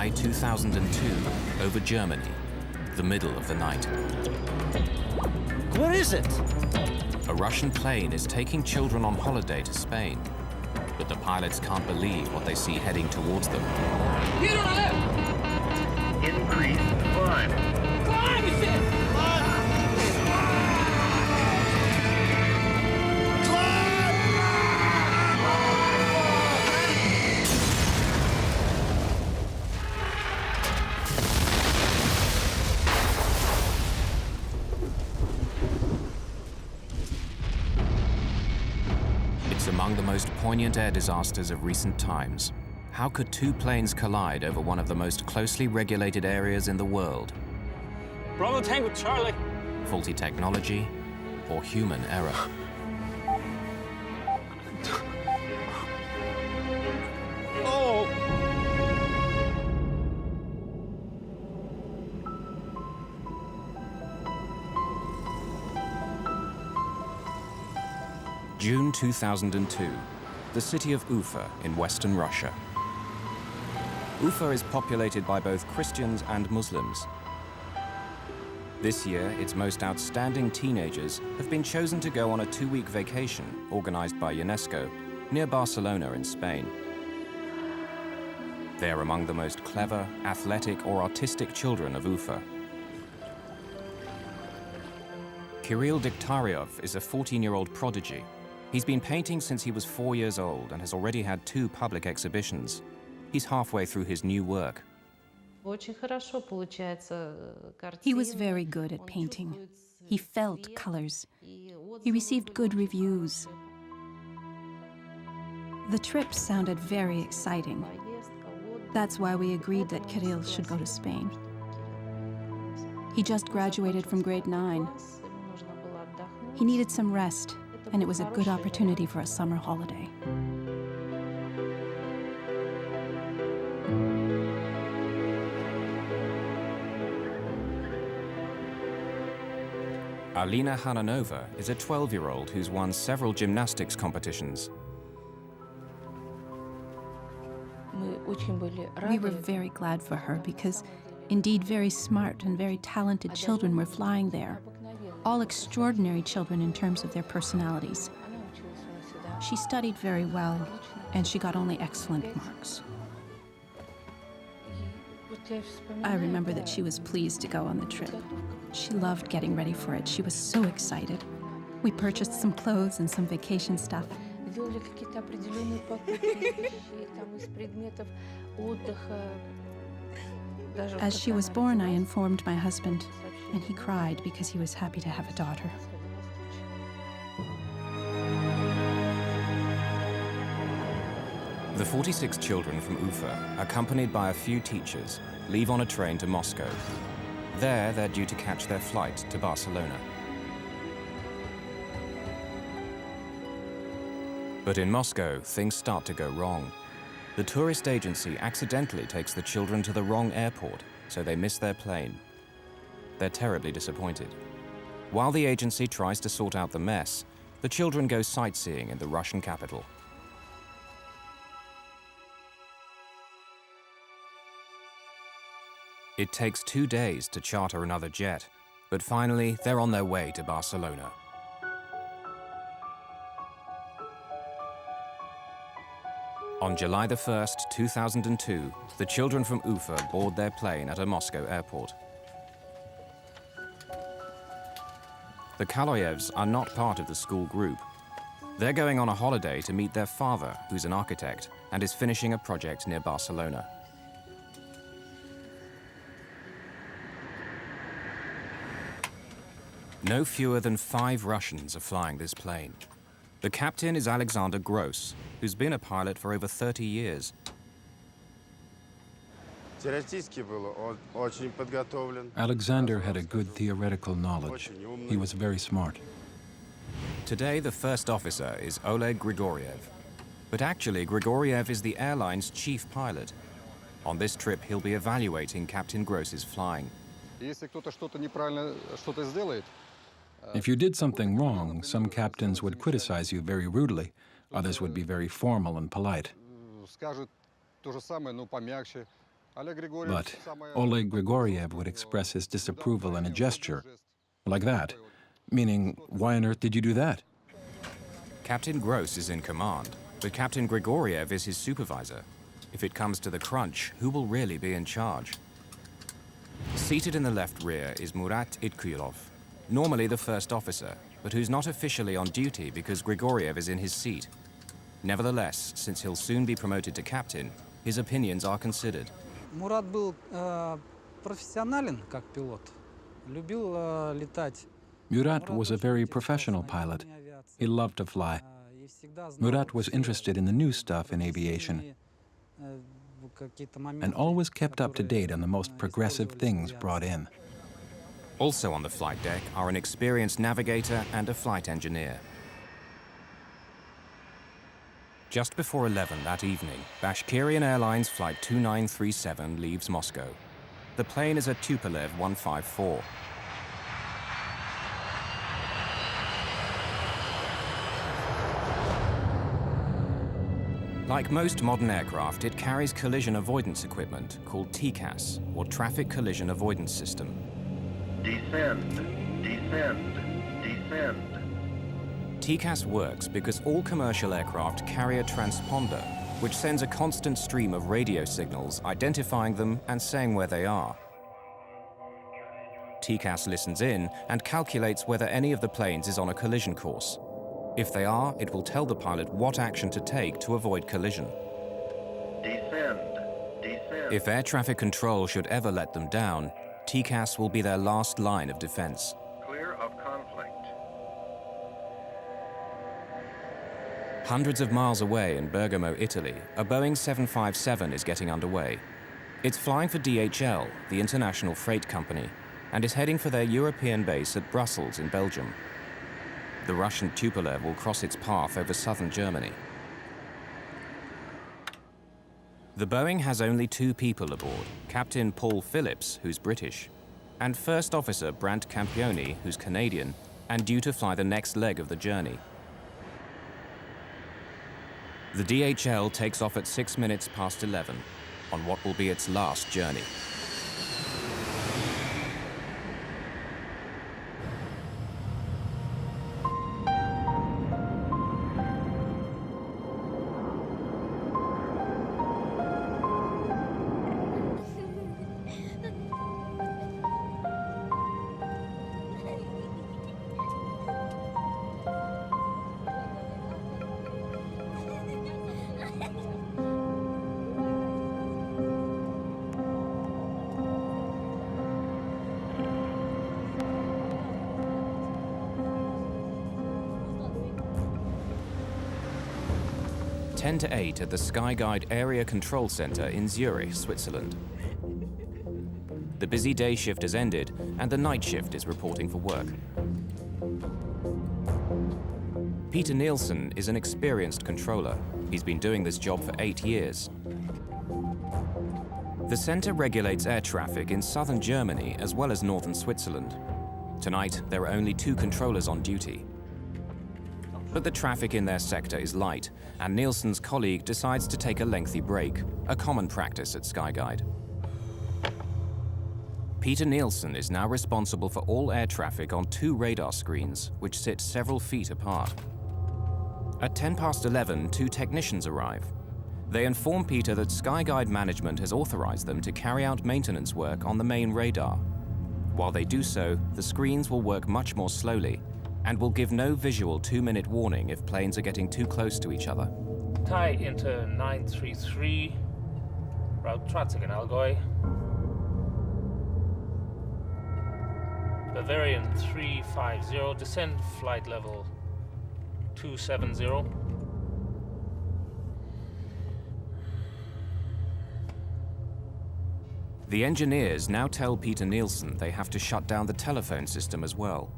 July 2002, over Germany, the middle of the night. What is it? A Russian plane is taking children on holiday to Spain, but the pilots can't believe what they see heading towards them. Increase climb. It's among the most poignant air disasters of recent times. How could two planes collide over one of the most closely regulated areas in the world? Bravo Tango Charlie. Faulty technology or human error? Oh! June 2002, the city of Ufa in western Russia. Ufa is populated by both Christians and Muslims. This year, its most outstanding teenagers have been chosen to go on a 2-week vacation organized by UNESCO near Barcelona in Spain. They're among the most clever, athletic or artistic children of Ufa. Kirill Degtyaryov is a 14-year-old prodigy. He's been painting since he was 4 years old and has already had 2 public exhibitions. He's halfway through his new work. He was very good at painting. He felt colors. He received good reviews. The trip sounded very exciting. That's why we agreed that Kirill should go to Spain. He just graduated from grade 9. He needed some rest, and it was a good opportunity for a summer holiday. Alina Hananova is a 12-year-old who's won several gymnastics competitions. We were very glad for her because, indeed, very smart and very talented children were flying there. All extraordinary children in terms of their personalities. She studied very well, and she got only excellent marks. I remember that she was pleased to go on the trip. She loved getting ready for it. She was so excited. We purchased some clothes and some vacation stuff. As she was born, I informed my husband, and he cried because he was happy to have a daughter. The 46 children from Ufa, accompanied by a few teachers, leave on a train to Moscow. There, they're due to catch their flight to Barcelona. But in Moscow, things start to go wrong. The tourist agency accidentally takes the children to the wrong airport, so they miss their plane. They're terribly disappointed. While the agency tries to sort out the mess, the children go sightseeing in the Russian capital. It takes 2 days to charter another jet, but finally they're on their way to Barcelona. On July the 1st, 2002, the children from Ufa board their plane at a Moscow airport. The Kaloyevs are not part of the school group. They're going on a holiday to meet their father, who's an architect, and is finishing a project near Barcelona. No fewer than 5 Russians are flying this plane. The captain is Alexander Gross, who's been a pilot for over 30 years. Alexander had a good theoretical knowledge. He was very smart. Today, the first officer is Oleg Grigoriev. But actually, Grigoriev is the airline's chief pilot. On this trip, he'll be evaluating Captain Gross's flying. If you did something wrong, some captains would criticize you very rudely. Others would be very formal and polite. But Oleg Grigoriev would express his disapproval in a gesture, like that, meaning, why on earth did you do that? Captain Gross is in command, but Captain Grigoriev is his supervisor. If it comes to the crunch, who will really be in charge? Seated in the left rear is Murat Itkuyilov, normally the first officer, but who's not officially on duty because Grigoriev is in his seat. Nevertheless, since he'll soon be promoted to captain, his opinions are considered. Мурат был профессионален как пилот, любил летать. Murat was a very professional pilot. He loved to fly. Murat was interested in the new stuff in aviation and always kept up to date on the most progressive things brought in. Also on the flight deck are an experienced navigator and a flight engineer. Just before 11 that evening, Bashkirian Airlines Flight 2937 leaves Moscow. The plane is a Tupolev 154. Like most modern aircraft, it carries collision avoidance equipment called TCAS, or Traffic Collision Avoidance System. Descend, descend, descend. TCAS works because all commercial aircraft carry a transponder, which sends a constant stream of radio signals identifying them and saying where they are. TCAS listens in and calculates whether any of the planes is on a collision course. If they are, it will tell the pilot what action to take to avoid collision. Descend, descend. If air traffic control should ever let them down, TCAS will be their last line of defense. Clear of conflict. Hundreds of miles away in Bergamo, Italy, a Boeing 757 is getting underway. It's flying for DHL, the international freight company, and is heading for their European base at Brussels in Belgium. The Russian Tupolev will cross its path over southern Germany. The Boeing has only 2 people aboard, Captain Paul Phillips, who's British, and First Officer Brant Campioni, who's Canadian, and due to fly the next leg of the journey. The DHL takes off at 6 minutes past 11 on what will be its last journey. Ten to 8 at the Skyguide Area Control Center in Zurich, Switzerland. The busy day shift has ended and the night shift is reporting for work. Peter Nielsen is an experienced controller. He's been doing this job for 8 years. The center regulates air traffic in southern Germany as well as northern Switzerland. Tonight, there are only 2 controllers on duty. But the traffic in their sector is light, and Nielsen's colleague decides to take a lengthy break, a common practice at Skyguide. Peter Nielsen is now responsible for all air traffic on 2 radar screens, which sit several feet apart. At 10 past 11, 2 technicians arrive. They inform Peter that Skyguide management has authorized them to carry out maintenance work on the main radar. While they do so, the screens will work much more slowly, and will give no visual 2-minute warning if planes are getting too close to each other. Tie into 933, route Tratzingen Allgäu. Bavarian 350, descend flight level 270. The engineers now tell Peter Nielsen they have to shut down the telephone system as well.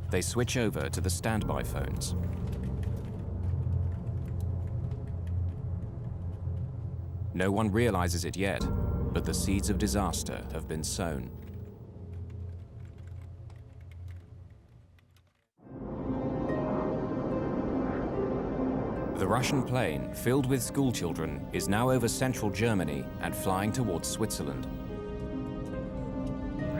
They switch over to the standby phones. No one realizes it yet, but the seeds of disaster have been sown. The Russian plane, filled with schoolchildren, is now over central Germany and flying towards Switzerland.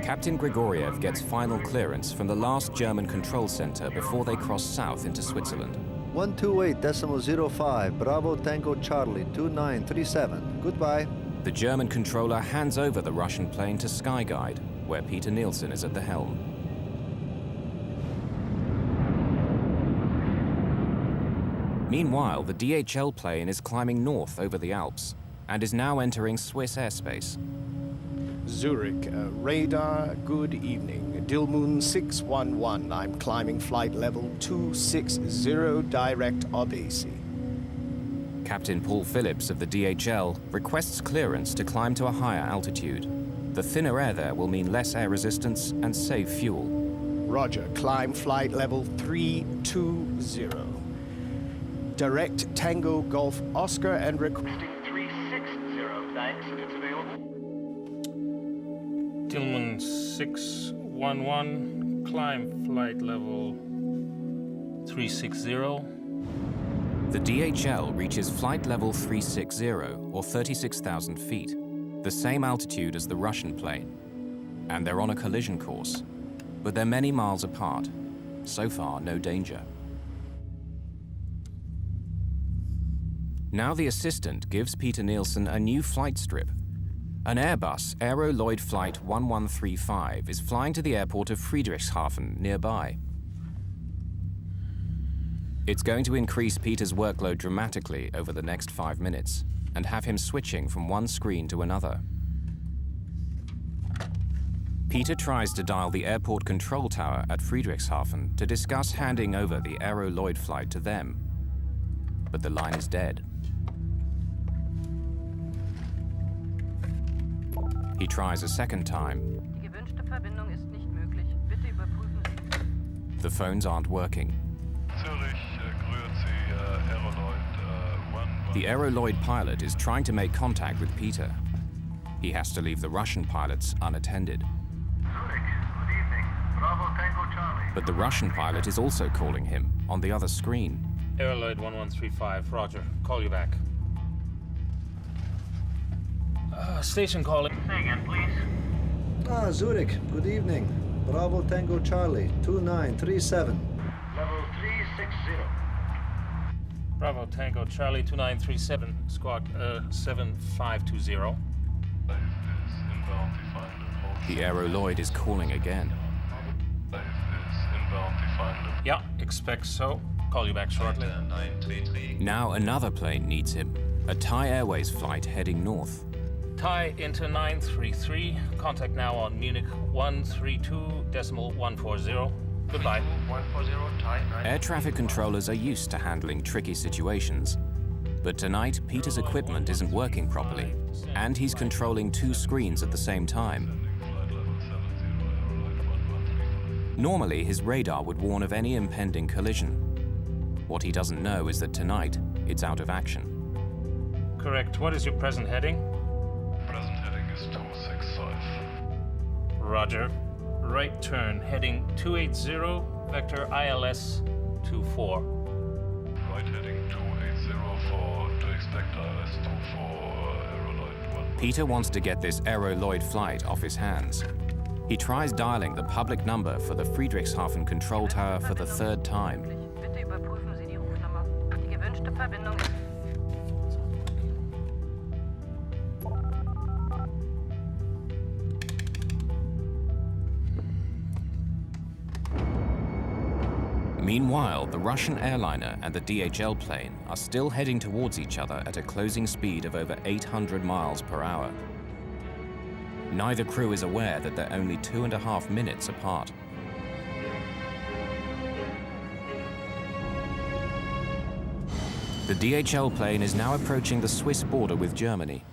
Captain Grigoriev gets final clearance from the last German control center before they cross south into Switzerland. 128.05, Bravo Tango Charlie, 2937. Goodbye. The German controller hands over the Russian plane to Skyguide, where Peter Nielsen is at the helm. Meanwhile, the DHL plane is climbing north over the Alps and is now entering Swiss airspace. Zurich, radar, good evening. Dilmun 611, I'm climbing flight level 260, direct OBC. Captain Paul Phillips of the DHL requests clearance to climb to a higher altitude. The thinner air there will mean less air resistance and save fuel. Roger, climb flight level 320. Direct Tango Golf Oscar and requesting 360, thanks, if it's available. Tillman 611, climb flight level 360. The DHL reaches flight level 360, or 36,000 feet, the same altitude as the Russian plane. And they're on a collision course. But they're many miles apart. So far, no danger. Now the assistant gives Peter Nielsen a new flight strip. An Airbus Aero Lloyd Flight 1135 is flying to the airport of Friedrichshafen nearby. It's going to increase Peter's workload dramatically over the next 5 minutes and have him switching from one screen to another. Peter tries to dial the airport control tower at Friedrichshafen to discuss handing over the Aero Lloyd flight to them. But the line is dead. He tries a second time. The phones aren't working. The Aero Lloyd pilot is trying to make contact with Peter. He has to leave the Russian pilots unattended. Zurich, good evening. Bravo Tango Charlie. But the Russian pilot is also calling him on the other screen. Aeroloid 1135, roger. Call you back. Station calling. Say again, please. Zurich, good evening. Bravo Tango Charlie, 2937. Level 360. Bravo Tango Charlie 2937, squawk 7520. The Aero Lloyd is calling again. Yeah, expect so. Call you back shortly. Now another plane needs him. A Thai Airways flight heading north. Thai into 933. Contact now on Munich 132.140. Goodbye. 140, Thai 9. Air traffic controllers are used to handling tricky situations. But tonight, Peter's equipment isn't working properly, and he's controlling 2 screens at the same time. Normally, his radar would warn of any impending collision. What he doesn't know is that tonight, it's out of action. Correct. What is your present heading? Present heading is 265. Roger. Right turn, heading 280, vector ILS 24. Right heading 2804 to expect ILS 24, Aero Lloyd 1. Peter wants to get this Aero Lloyd flight off his hands. He tries dialing the public number for the Friedrichshafen control tower for the 3rd time. Bitte überprüfen Sie die Rufnummer. Die gewünschte Verbindung ist... Meanwhile, the Russian airliner and the DHL plane are still heading towards each other at a closing speed of over 800 miles per hour. Neither crew is aware that they're only 2.5 minutes apart. The DHL plane is now approaching the Swiss border with Germany.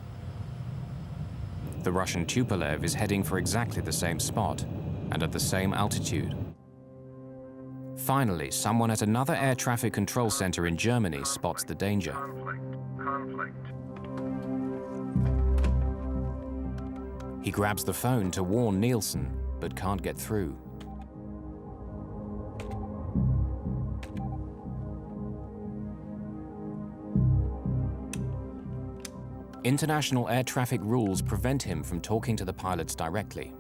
The Russian Tupolev is heading for exactly the same spot and at the same altitude. Finally, someone at another air traffic control center in Germany spots the danger. Conflict. He grabs the phone to warn Nielsen, but can't get through. International air traffic rules prevent him from talking to the pilots directly.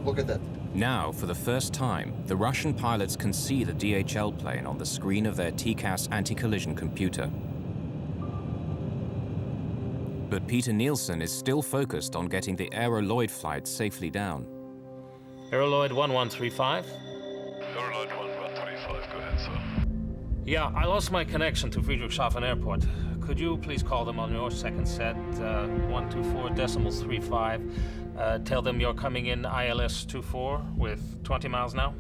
Look at that. Now, for the first time, the Russian pilots can see the DHL plane on the screen of their TCAS anti-collision computer. But Peter Nielsen is still focused on getting the Aeroloid flight safely down. Aeroloid 1135? Aeroloid 1135, go ahead, sir. Yeah, I lost my connection to Friedrichshafen Airport. Could you please call them on your second set, 124.35. Tell them you're coming in ILS 24 with 20 miles now?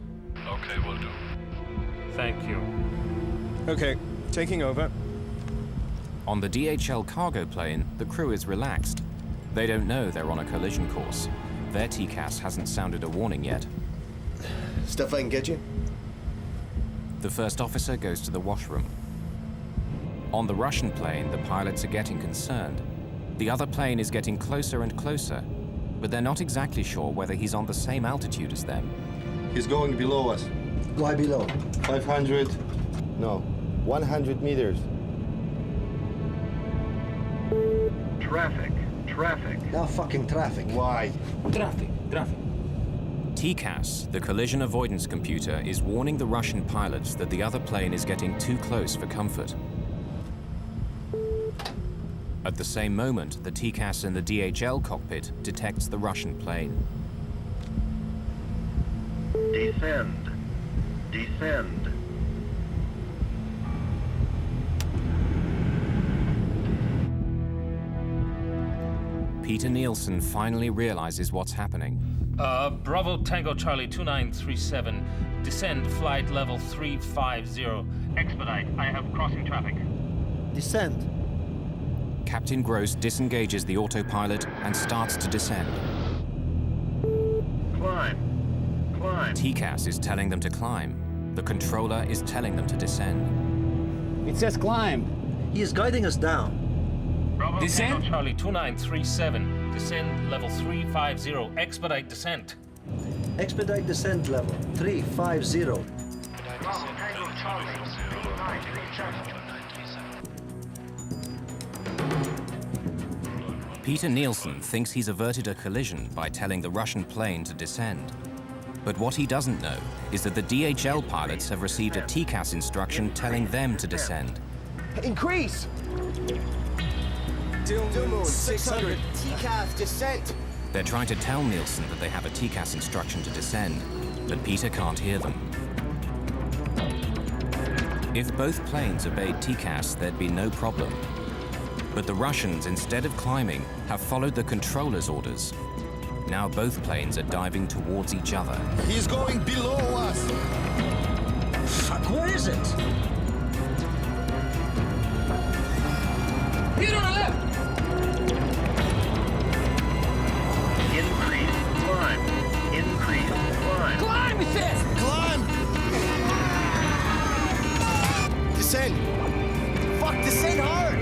Okay, will do. Thank you. Okay, taking over. On the DHL cargo plane, the crew is relaxed. They don't know they're on a collision course. Their TCAS hasn't sounded a warning yet. Stuff I can get you? The first officer goes to the washroom. On the Russian plane, the pilots are getting concerned. The other plane is getting closer and closer, but they're not exactly sure whether he's on the same altitude as them. He's going below us. Why below? 500. No, 100 meters. Traffic. Now fucking traffic. Why? Traffic. TCAS, the collision avoidance computer, is warning the Russian pilots that the other plane is getting too close for comfort. At the same moment, the TCAS in the DHL cockpit detects the Russian plane. Descend. Peter Nielsen finally realizes what's happening. Bravo Tango Charlie 2937, descend flight level 350. Expedite, I have crossing traffic. Descend. Captain Gross disengages the autopilot and starts to descend. Climb. TCAS is telling them to climb. The controller is telling them to descend. It says climb. He is guiding us down. Bravo Descend? Tango Charlie 2937, descend level 350, expedite descent. Expedite descent level 350. Bravo Tango Charlie 2937. Peter Nielsen thinks he's averted a collision by telling the Russian plane to descend. But what he doesn't know is that the DHL pilots have received a TCAS instruction telling them to descend. Increase! Dilmoon 600. TCAS descent. They're trying to tell Nielsen that they have a TCAS instruction to descend, but Peter can't hear them. If both planes obeyed TCAS, there'd be no problem. But the Russians, instead of climbing, have followed the controller's orders. Now both planes are diving towards each other. He's going below us. Fuck, where is it? Here on the left. Increase climb. Climb, it says. Climb. Descend. Fuck, descend hard.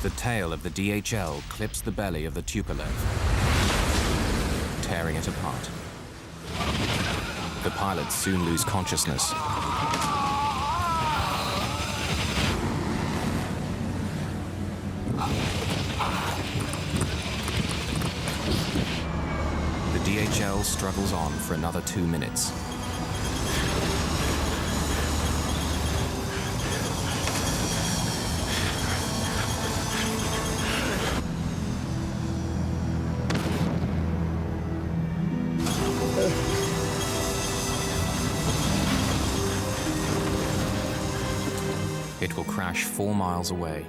The tail of the DHL clips the belly of the Tupolev, tearing it apart. The pilots soon lose consciousness. The DHL struggles on for another 2 minutes. It will crash 4 miles away.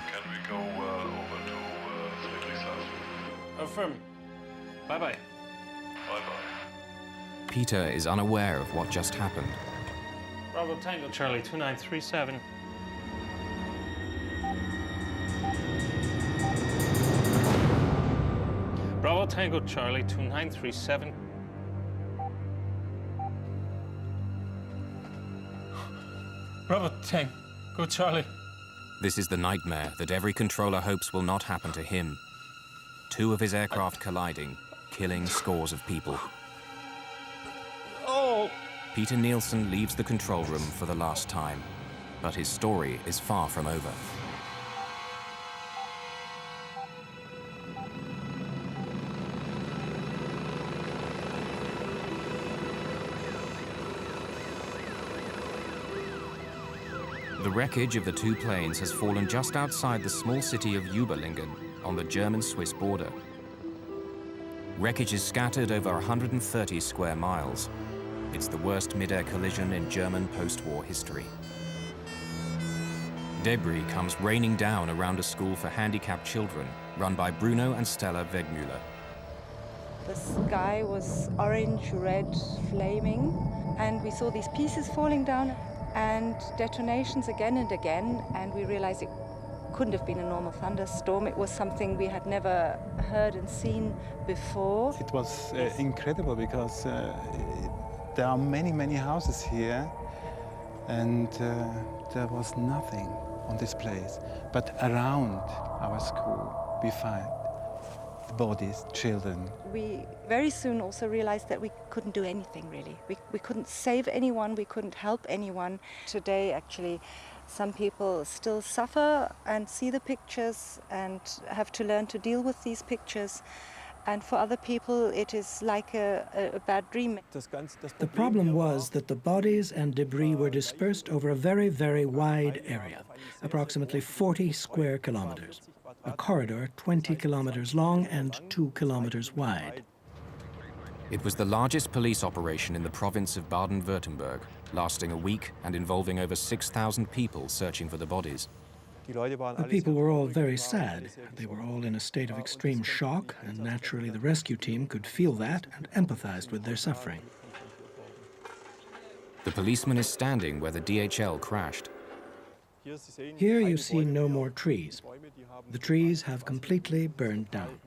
Can we go over to Friedrichshafen? Affirm. Bye-bye. Bye-bye. Peter is unaware of what just happened. Bravo Tango Charlie 2937. Bravo Tango Charlie 2937. Bravo Tango Charlie. This is the nightmare that every controller hopes will not happen to him. 2 of his aircraft colliding, killing scores of people. Oh! Peter Nielsen leaves the control room for the last time, but his story is far from over. The wreckage of the 2 planes has fallen just outside the small city of Überlingen on the German-Swiss border. Wreckage is scattered over 130 square miles. It's the worst mid-air collision in German post-war history. Debris comes raining down around a school for handicapped children run by Bruno and Stella Wegmüller. The sky was orange, red, flaming, and we saw these pieces falling down and detonations again and again, and we realized it couldn't have been a normal thunderstorm. It was something we had never heard and seen before. It was incredible because there are many, many houses here, and there was nothing on this place. But around our school, we find bodies, children. We very soon also realized that we couldn't do anything, really. We couldn't save anyone, we couldn't help anyone. Today, actually, some people still suffer and see the pictures and have to learn to deal with these pictures. And for other people, it is like a bad dream. The problem was that the bodies and debris were dispersed over a very, very wide area, approximately 40 square kilometers. A corridor 20 kilometers long and 2 kilometers wide. It was the largest police operation in the province of Baden-Württemberg, lasting a week and involving over 6,000 people searching for the bodies. The people were all very sad. They were all in a state of extreme shock, and naturally the rescue team could feel that and empathized with their suffering. The policeman is standing where the DHL crashed. Here you see no more trees. The trees have completely burned down.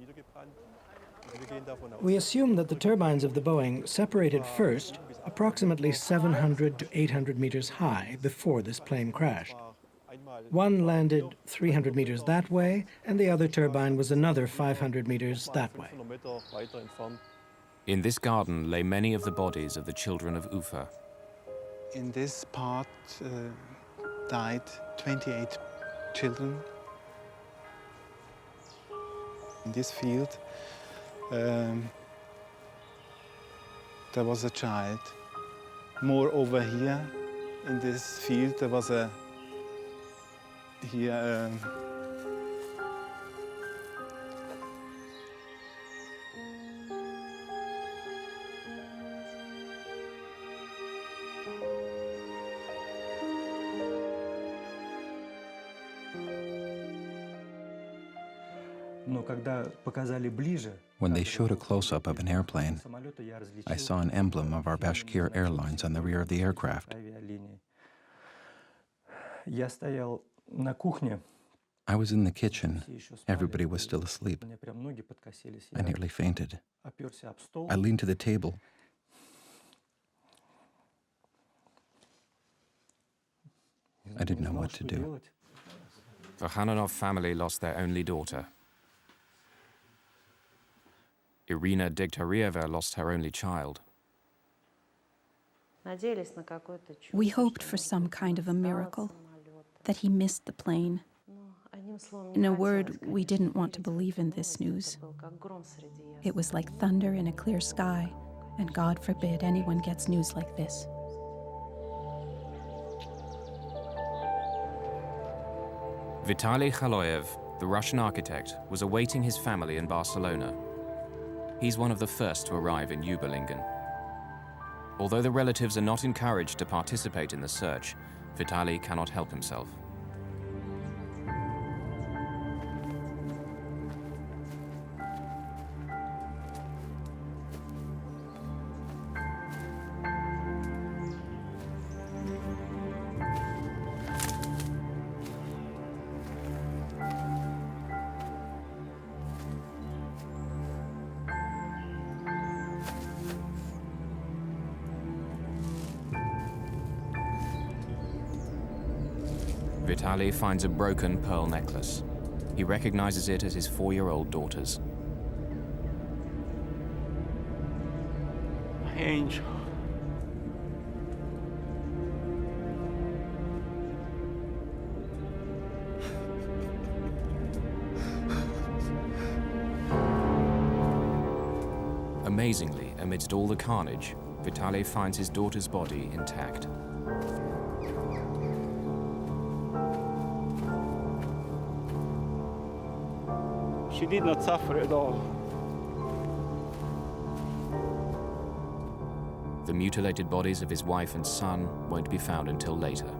We assume that the turbines of the Boeing separated first, approximately 700 to 800 meters high before this plane crashed. One landed 300 meters that way, and the other turbine was another 500 meters that way. In this garden lay many of the bodies of the children of Ufa. In this part died 28 children. In this field, there was a child. More over here, in this field, there was a When they showed a close-up of an airplane, I saw an emblem of our Bashkir Airlines on the rear of the aircraft. I was in the kitchen. Everybody was still asleep. I nearly fainted. I leaned to the table. I didn't know what to do. The Hananov family lost their only daughter. Irina Degtyaryeva lost her only child. We hoped for some kind of a miracle, that he missed the plane. In a word, we didn't want to believe in this news. It was like thunder in a clear sky, and God forbid anyone gets news like this. Vitaly Khaloyev, the Russian architect, was awaiting his family in Barcelona. He's one of the first to arrive in Überlingen. Although the relatives are not encouraged to participate in the search, Vitaly cannot help himself. Vitaly finds a broken pearl necklace. He recognizes it as his 4-year-old daughter's. My angel. Amazingly, amidst all the carnage, Vitaly finds his daughter's body intact. She did not suffer at all. The mutilated bodies of his wife and son won't be found until later.